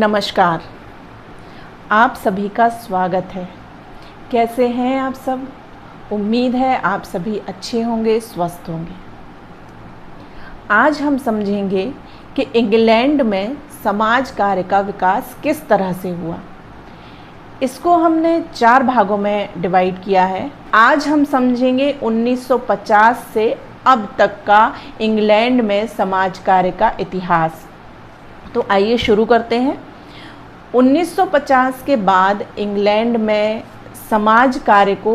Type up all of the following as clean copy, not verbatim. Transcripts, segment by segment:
नमस्कार, आप सभी का स्वागत है। कैसे हैं आप सब? उम्मीद है आप सभी अच्छे होंगे, स्वस्थ होंगे। आज हम समझेंगे कि इंग्लैंड में समाज कार्य का विकास किस तरह से हुआ। इसको हमने 4 भागों में डिवाइड किया है। आज हम समझेंगे 1950 से अब तक का इंग्लैंड में समाज कार्य का इतिहास। तो आइए शुरू करते हैं। 1950 के बाद इंग्लैंड में समाज कार्य को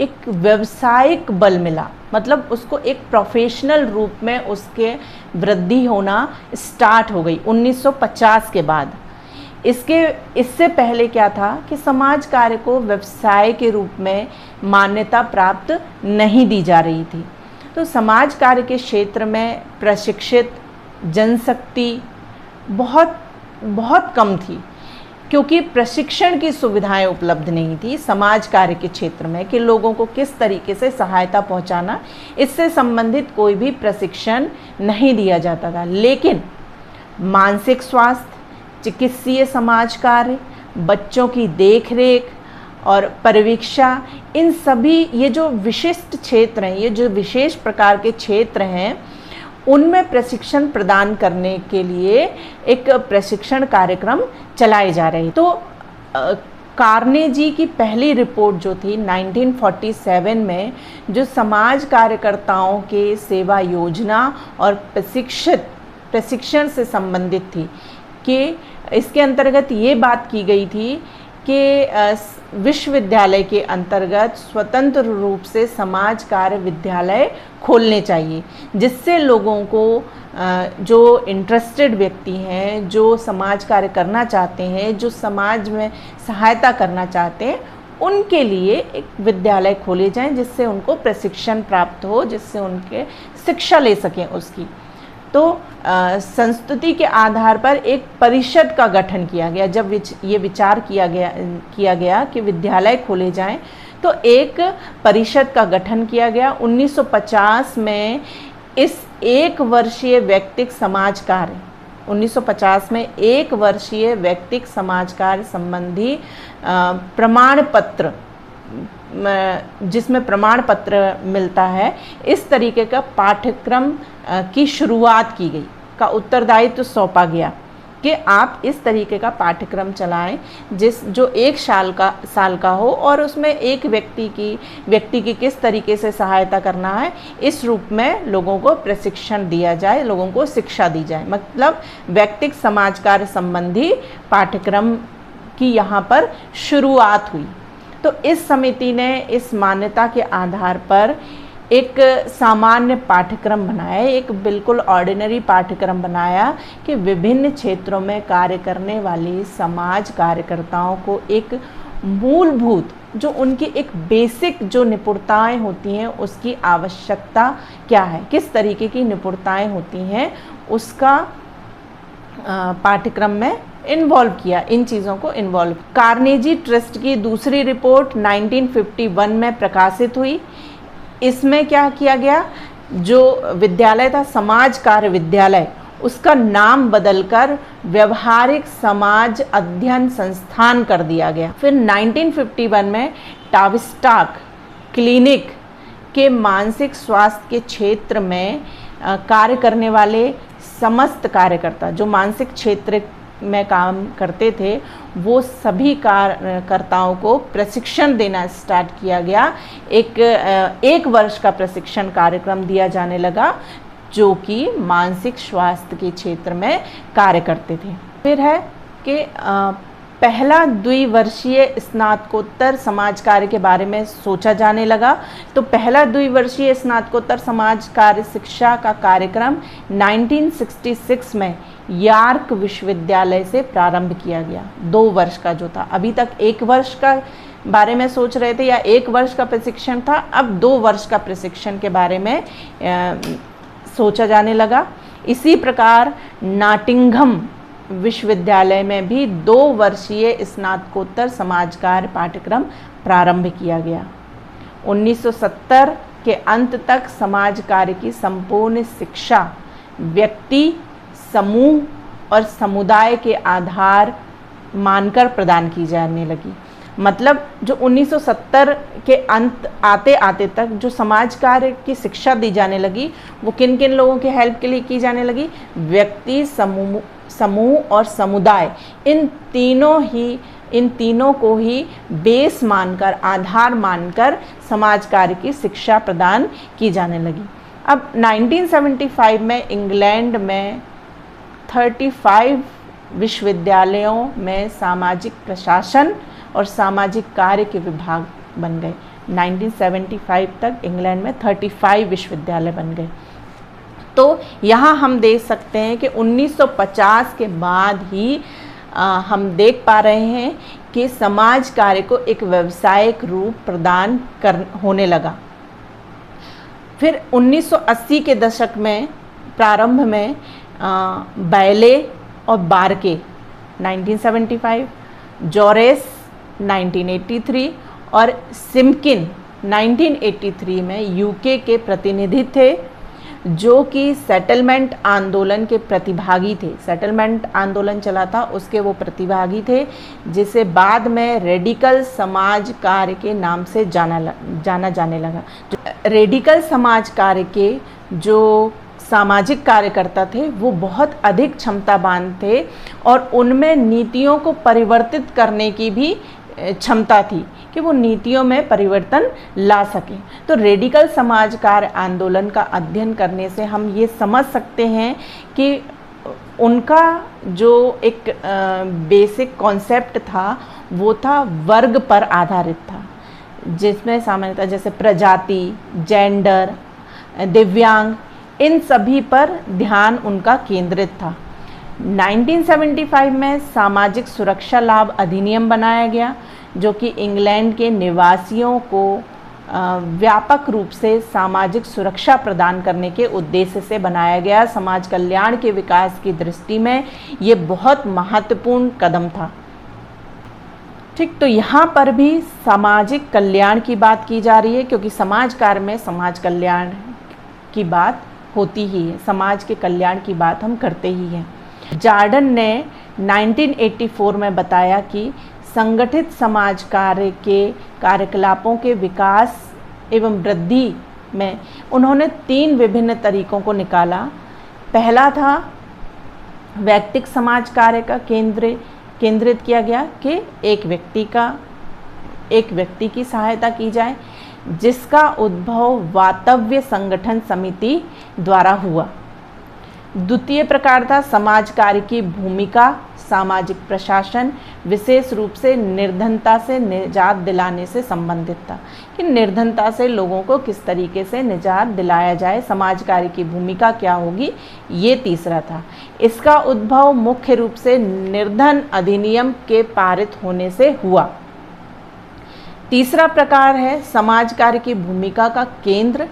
एक व्यावसायिक बल मिला, मतलब उसको एक प्रोफेशनल रूप में उसके वृद्धि होना स्टार्ट हो गई 1950 के बाद। इससे पहले क्या था कि समाज कार्य को व्यवसाय के रूप में मान्यता प्राप्त नहीं दी जा रही थी। तो समाज कार्य के क्षेत्र में प्रशिक्षित जनशक्ति बहुत कम थी, क्योंकि प्रशिक्षण की सुविधाएं उपलब्ध नहीं थी समाज कार्य के क्षेत्र में कि लोगों को किस तरीके से सहायता पहुंचाना, इससे संबंधित कोई भी प्रशिक्षण नहीं दिया जाता था। लेकिन मानसिक स्वास्थ्य, चिकित्सीय समाज कार्य, बच्चों की देखरेख और परिवीक्षा, इन सभी ये जो विशिष्ट क्षेत्र हैं, ये जो विशेष प्रकार के क्षेत्र हैं, उनमें प्रशिक्षण प्रदान करने के लिए एक प्रशिक्षण कार्यक्रम चलाए जा रहे हैं। तो कार्नेजी की पहली रिपोर्ट जो थी 1947 में, जो समाज कार्यकर्ताओं के सेवा योजना और प्रशिक्षण से संबंधित थी, कि इसके अंतर्गत ये बात की गई थी कि विश्वविद्यालय के अंतर्गत स्वतंत्र रूप से समाज कार्य विद्यालय खोलने चाहिए, जिससे लोगों को जो इंटरेस्टेड व्यक्ति हैं, जो समाज कार्य करना चाहते हैं, जो समाज में सहायता करना चाहते हैं, उनके लिए एक विद्यालय खोले जाएं, जिससे उनको प्रशिक्षण प्राप्त हो, जिससे उनके शिक्षा ले सकें उसकी। तो संस्तुति के आधार पर एक परिषद का गठन किया गया। जब ये विचार किया गया कि विद्यालय खोले जाएं, तो एक परिषद का गठन किया गया। 1950 में इस 1 वर्षीय व्यक्तिक समाज कार्य 1950 में 1 वर्षीय व्यक्तिक समाज कार्य संबंधी प्रमाण पत्र, जिसमें प्रमाण पत्र मिलता है, इस तरीके का पाठ्यक्रम की शुरुआत की गई, का उत्तरदायित्व सौंपा गया कि आप इस तरीके का पाठ्यक्रम चलाएं जो 1 साल का हो, और उसमें एक व्यक्ति की किस तरीके से सहायता करना है, इस रूप में लोगों को प्रशिक्षण दिया जाए, लोगों को शिक्षा दी जाए। मतलब व्यक्तिक समाज कार्य संबंधी पाठ्यक्रम की यहाँ पर शुरुआत हुई। तो इस समिति ने इस मान्यता के आधार पर एक सामान्य पाठ्यक्रम बनाया, एक बिल्कुल ऑर्डिनरी पाठ्यक्रम बनाया कि विभिन्न क्षेत्रों में कार्य करने वाली समाज कार्यकर्ताओं को एक मूलभूत, जो उनकी एक बेसिक जो निपुणताएं होती हैं, उसकी आवश्यकता क्या है, किस तरीके की निपुणताएं होती हैं, उसका पाठ्यक्रम में इन्वॉल्व किया, इन चीज़ों को इन्वॉल्व। कार्नेजी ट्रस्ट की दूसरी रिपोर्ट 1951 में प्रकाशित हुई। इसमें क्या किया गया, जो विद्यालय था समाज कार्य विद्यालय, उसका नाम बदलकर व्यवहारिक समाज अध्ययन संस्थान कर दिया गया। फिर 1951 में टाविस्टॉक क्लिनिक के मानसिक स्वास्थ्य के क्षेत्र में कार्य करने वाले समस्त कार्यकर्ता, जो मानसिक क्षेत्र में काम करते थे, वो सभी कार्यकर्ताओं को प्रशिक्षण देना स्टार्ट किया गया। एक वर्ष का प्रशिक्षण कार्यक्रम दिया जाने लगा, जो कि मानसिक स्वास्थ्य के क्षेत्र में कार्य करते थे। फिर है कि पहला द्विवर्षीय स्नातकोत्तर समाज कार्य के बारे में सोचा जाने लगा। तो पहला द्विवर्षीय स्नातकोत्तर समाज कार्य शिक्षा का कार्यक्रम 1966 में यॉर्क विश्वविद्यालय से प्रारंभ किया गया। 2 वर्ष का जो था, अभी तक 1 वर्ष का बारे में सोच रहे थे या 1 वर्ष का प्रशिक्षण था, अब 2 वर्ष का प्रशिक्षण के बारे में सोचा जाने लगा। इसी प्रकार नॉटिंघम विश्वविद्यालय में भी 2 वर्षीय स्नातकोत्तर समाज कार्य पाठ्यक्रम प्रारंभ किया गया। 1970 के अंत तक समाज कार्य की संपूर्ण शिक्षा व्यक्ति, समूह और समुदाय के आधार मानकर प्रदान की जाने लगी। मतलब जो 1970 के अंत आते आते तक जो समाज कार्य की शिक्षा दी जाने लगी, वो किन किन लोगों के हेल्प के लिए की जाने लगी? व्यक्ति, समूह और समुदाय, इन तीनों को ही बेस मानकर, आधार मानकर समाज कार्य की शिक्षा प्रदान की जाने लगी। अब 1975 में इंग्लैंड में 35 विश्वविद्यालयों में सामाजिक प्रशासन और सामाजिक कार्य के विभाग बन गए। 1975 तक इंग्लैंड में 35 विश्वविद्यालय बन गए। तो यहाँ हम देख सकते हैं कि 1950 के बाद ही हम देख पा रहे हैं कि समाज कार्य को एक व्यावसायिक रूप प्रदान होने लगा। फिर 1980 के दशक में प्रारंभ में बैले और बार्के 1975, जॉरेस 1983 और सिम्किन 1983 में यूके के प्रतिनिधि थे, जो कि सेटलमेंट आंदोलन के प्रतिभागी थे। सेटलमेंट आंदोलन चला था, उसके वो प्रतिभागी थे, जिसे बाद में रेडिकल समाज कार्य के नाम से जाना जाने लगा। रेडिकल समाज कार्य के जो सामाजिक कार्यकर्ता थे वो बहुत अधिक क्षमतावान थे और उनमें नीतियों को परिवर्तित करने की भी क्षमता थी कि वो नीतियों में परिवर्तन ला सकें। तो रेडिकल समाज कार्य आंदोलन का अध्ययन करने से हम ये समझ सकते हैं कि उनका जो एक बेसिक कॉन्सेप्ट था वो था वर्ग पर आधारित था, जिसमें सामान्यतः जैसे प्रजाति, जेंडर, दिव्यांग, इन सभी पर ध्यान उनका केंद्रित था। 1975 में सामाजिक सुरक्षा लाभ अधिनियम बनाया गया, जो कि इंग्लैंड के निवासियों को व्यापक रूप से सामाजिक सुरक्षा प्रदान करने के उद्देश्य से बनाया गया। समाज कल्याण के विकास की दृष्टि में ये बहुत महत्वपूर्ण कदम था। ठीक, तो यहाँ पर भी सामाजिक कल्याण की बात की जा रही है, क्योंकि समाज कार्य में समाज कल्याण की बात होती ही है, समाज के कल्याण की बात हम करते ही हैं। जॉर्डन ने 1984 में बताया कि संगठित समाज कार्य के कार्यकलापों के विकास एवं वृद्धि में उन्होंने 3 विभिन्न तरीकों को निकाला। पहला था व्यक्तिगत समाज कार्य का केंद्रित किया गया कि एक व्यक्ति की सहायता की जाए, जिसका उद्भव वातव्य संगठन समिति द्वारा हुआ। द्वितीय प्रकार था समाज कार्य की भूमिका सामाजिक प्रशासन, विशेष रूप से निर्धनता से निजात दिलाने से संबंधित था कि निर्धनता से लोगों को किस तरीके से निजात दिलाया जाए, समाज कार्य की भूमिका क्या होगी, ये तीसरा था। इसका उद्भव मुख्य रूप से निर्धन अधिनियम के पारित होने से हुआ। तीसरा प्रकार है समाज कार्य की भूमिका का केंद्र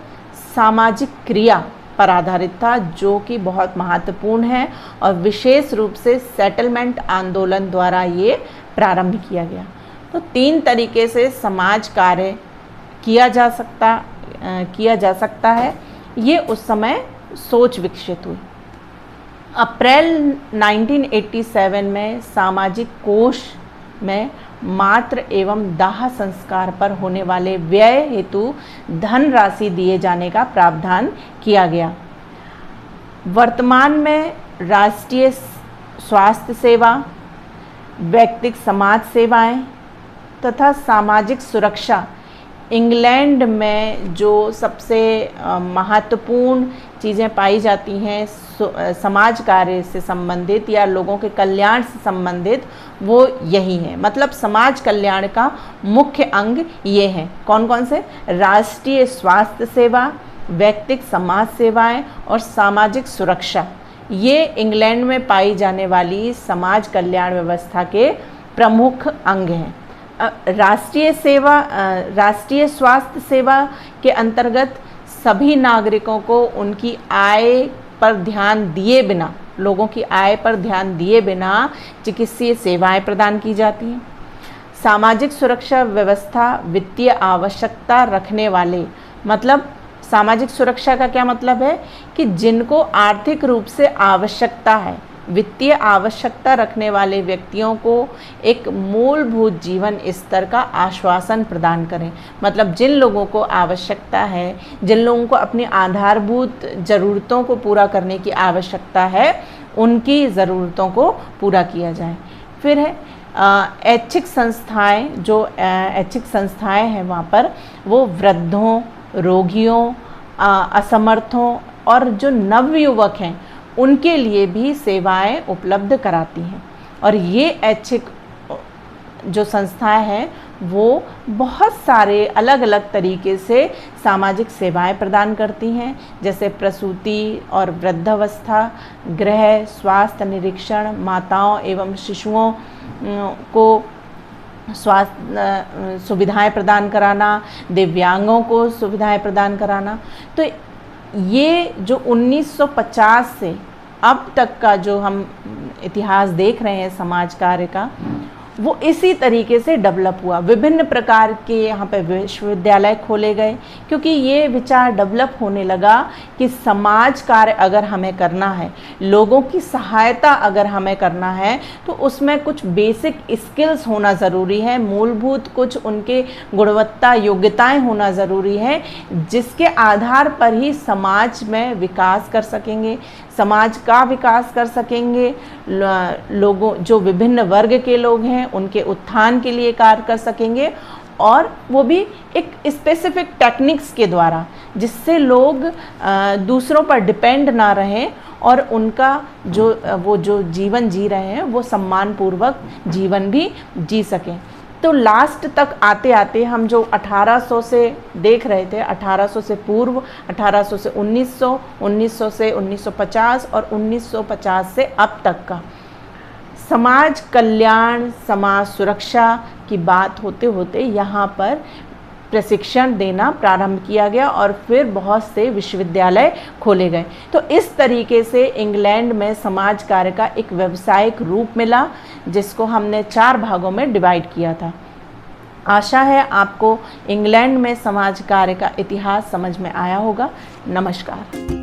सामाजिक क्रिया पर आधारित था, जो कि बहुत महत्वपूर्ण है और विशेष रूप से सेटलमेंट आंदोलन द्वारा ये प्रारंभ किया गया। तो 3 तरीके से समाज कार्य किया जा सकता है, ये उस समय सोच विकसित हुई। अप्रैल 1987 में सामाजिक कोष में मातृ एवं दाह संस्कार पर होने वाले व्यय हेतु धनराशि दिए जाने का प्रावधान किया गया। वर्तमान में राष्ट्रीय स्वास्थ्य सेवा, व्यक्तिगत समाज सेवाएं तथा सामाजिक सुरक्षा इंग्लैंड में जो सबसे महत्वपूर्ण चीज़ें पाई जाती हैं समाज कार्य से संबंधित या लोगों के कल्याण से संबंधित, वो यही है। मतलब समाज कल्याण का मुख्य अंग ये हैं। कौन कौन से? राष्ट्रीय स्वास्थ्य सेवा, व्यक्तिगत समाज सेवाएं और सामाजिक सुरक्षा। ये इंग्लैंड में पाई जाने वाली समाज कल्याण व्यवस्था के प्रमुख अंग हैं। राष्ट्रीय स्वास्थ्य सेवा के अंतर्गत सभी नागरिकों को उनकी आय पर ध्यान दिए बिना, लोगों की आय पर ध्यान दिए बिना चिकित्सीय सेवाएं प्रदान की जाती हैं। सामाजिक सुरक्षा व्यवस्था वित्तीय आवश्यकता रखने वाले, मतलब सामाजिक सुरक्षा का क्या मतलब है कि जिनको आर्थिक रूप से आवश्यकता है, वित्तीय आवश्यकता रखने वाले व्यक्तियों को एक मूलभूत जीवन स्तर का आश्वासन प्रदान करें। मतलब जिन लोगों को आवश्यकता है, जिन लोगों को अपनी आधारभूत ज़रूरतों को पूरा करने की आवश्यकता है, उनकी ज़रूरतों को पूरा किया जाए। फिर है ऐच्छिक संस्थाएं, जो ऐच्छिक संस्थाएं हैं वहाँ पर वो वृद्धों, रोगियों, असमर्थों और जो नवयुवक हैं उनके लिए भी सेवाएं उपलब्ध कराती हैं। और ये ऐच्छिक जो संस्थाएं हैं वो बहुत सारे अलग अलग तरीके से सामाजिक सेवाएं प्रदान करती हैं, जैसे प्रसूति और वृद्धावस्था गृह, स्वास्थ्य निरीक्षण, माताओं एवं शिशुओं को स्वास्थ्य सुविधाएं प्रदान कराना, दिव्यांगों को सुविधाएं प्रदान कराना। तो ये जो 1950 से अब तक का जो हम इतिहास देख रहे हैं समाज कार्य का, वो इसी तरीके से डेवलप हुआ। विभिन्न प्रकार के यहाँ पे विश्वविद्यालय खोले गए, क्योंकि ये विचार डेवलप होने लगा कि समाज कार्य अगर हमें करना है, लोगों की सहायता अगर हमें करना है, तो उसमें कुछ बेसिक स्किल्स होना ज़रूरी है, मूलभूत कुछ उनके गुणवत्ता योग्यताएं होना ज़रूरी है, जिसके आधार पर ही समाज में विकास कर सकेंगे, समाज का विकास कर सकेंगे, लोगों जो विभिन्न वर्ग के लोग हैं उनके उत्थान के लिए कार्य कर सकेंगे, और वो भी एक स्पेसिफिक टेक्निक्स के द्वारा, जिससे लोग दूसरों पर डिपेंड ना रहें और उनका जो जीवन जी रहे हैं वो सम्मानपूर्वक जीवन भी जी सकें। तो लास्ट तक आते आते हम जो 1800 से देख रहे थे, 1800 से पूर्व, 1800 से 1900, 1900 से 1950 और 1950 से अब तक का समाज कल्याण, समाज सुरक्षा की बात होते होते यहाँ पर प्रशिक्षण देना प्रारंभ किया गया और फिर बहुत से विश्वविद्यालय खोले गए। तो इस तरीके से इंग्लैंड में समाज कार्य का एक व्यावसायिक रूप मिला, जिसको हमने 4 भागों में डिवाइड किया था। आशा है आपको इंग्लैंड में समाज कार्य का इतिहास समझ में आया होगा। नमस्कार।